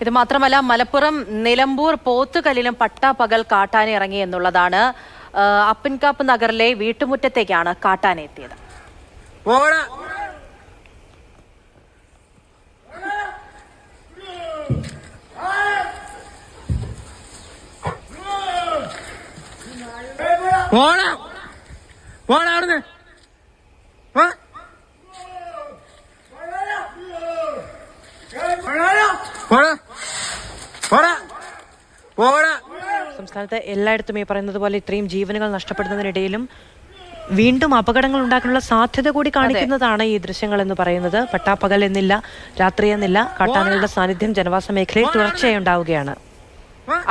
ഇത് മാത്രമല്ല മലപ്പുറം നിലമ്പൂർ പോത്തുകല്ലിലും പട്ടാപ്പകൽ കാട്ടാന ഇറങ്ങി എന്നുള്ളതാണ്. അപ്പൻകാപ്പ് നഗറിലെ വീട്ടുമുറ്റത്തേക്കാണ് കാട്ടാന എത്തിയത്. സംസ്ഥാനത്ത് എല്ലായിടത്തും ഈ പറയുന്നത് പോലെ ഇത്രയും ജീവനുകൾ നഷ്ടപ്പെടുന്നതിനിടയിലും വീണ്ടും അപകടങ്ങൾ ഉണ്ടാക്കാനുള്ള സാധ്യത കൂടി കാണിക്കുന്നതാണ് ഈ ദൃശ്യങ്ങൾ എന്ന് പറയുന്നത്. പട്ടാപ്പകൽ എന്നില്ല, രാത്രി എന്നില്ല, കാട്ടാനകളുടെ സാന്നിധ്യം ജനവാസ മേഖലയിൽ തുടർച്ചയായി ഉണ്ടാവുകയാണ്.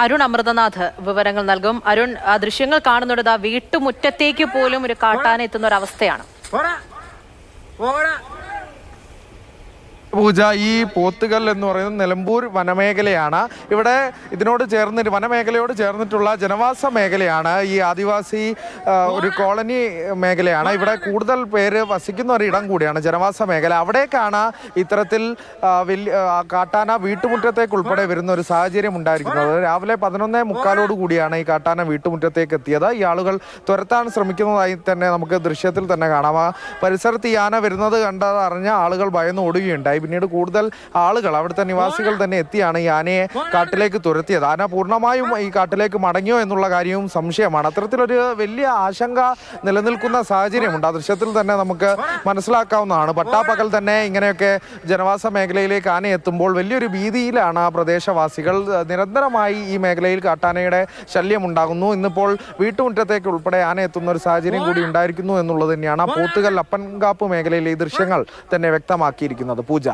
അരുൺ അമൃതനാഥ് വിവരങ്ങൾ നൽകും. അരുൺ, ആ ദൃശ്യങ്ങൾ കാണുന്നത് വീട്ടുമുറ്റത്തേക്ക് പോലും ഒരു കാട്ടാന എത്തുന്ന ഒരു അവസ്ഥയാണ്. പൂജ, ഈ പോത്തുകൽ എന്ന് പറയുന്നത് നിലമ്പൂർ വനമേഖലയാണ്. ഇവിടെ ഇതിനോട് ചേർന്ന് വനമേഖലയോട് ചേർന്നിട്ടുള്ള ജനവാസ മേഖലയാണ്. ഈ ആദിവാസി ഒരു കോളനി മേഖലയാണ്. ഇവിടെ കൂടുതൽ പേര് വസിക്കുന്ന ഒരു ഇടം കൂടിയാണ് ജനവാസ മേഖല. അവിടേക്കാണ് ഇത്തരത്തിൽ കാട്ടാന വീട്ടുമുറ്റത്തേക്ക് ഉൾപ്പെടെ വരുന്ന ഒരു സാഹചര്യം ഉണ്ടായിരിക്കുന്നത്. രാവിലെ 11:45 കൂടിയാണ് ഈ കാട്ടാന വീട്ടുമുറ്റത്തേക്ക് എത്തിയത്. ഈ ആളുകൾ തുരത്താൻ ശ്രമിക്കുന്നതായി തന്നെ നമുക്ക് ദൃശ്യത്തിൽ തന്നെ കാണാം. ആ പരിസരത്ത് ഈ ആന വരുന്നത് കണ്ടതറിഞ്ഞ ആളുകൾ ഭയന്ന് ഓടുകയുണ്ടായി. പിന്നീട് കൂടുതൽ ആളുകൾ, അവിടുത്തെ നിവാസികൾ തന്നെ എത്തിയാണ് ഈ ആനയെ കാട്ടിലേക്ക് തുരത്തിയത്. ആന പൂർണ്ണമായും ഈ കാട്ടിലേക്ക് മടങ്ങിയോ എന്നുള്ള കാര്യവും സംശയമാണ്. അത്തരത്തിലൊരു വലിയ ആശങ്ക നിലനിൽക്കുന്ന സാഹചര്യമുണ്ട്. ആ ദൃശ്യത്തിൽ തന്നെ നമുക്ക് മനസ്സിലാക്കാവുന്നതാണ്. പട്ടാപ്പകൽ തന്നെ ഇങ്ങനെയൊക്കെ ജനവാസ മേഖലയിലേക്ക് ആന എത്തുമ്പോൾ വലിയൊരു ഭീതിയിലാണ് പ്രദേശവാസികൾ. നിരന്തരമായി ഈ മേഖലയിൽ കാട്ടാനയുടെ ശല്യം ഉണ്ടാകുന്നു. ഇന്നിപ്പോൾ വീട്ടുമുറ്റത്തേക്ക് ഉൾപ്പെടെ ആന എത്തുന്ന ഒരു സാഹചര്യം കൂടി ഉണ്ടായിരിക്കുന്നു എന്നുള്ളത് തന്നെയാണ് പോത്തുകൽ അപ്പൻകാപ്പ് മേഖലയിലെ ഈ ദൃശ്യങ്ങൾ തന്നെ വ്യക്തമാക്കിയിരിക്കുന്നത്. പൂജ.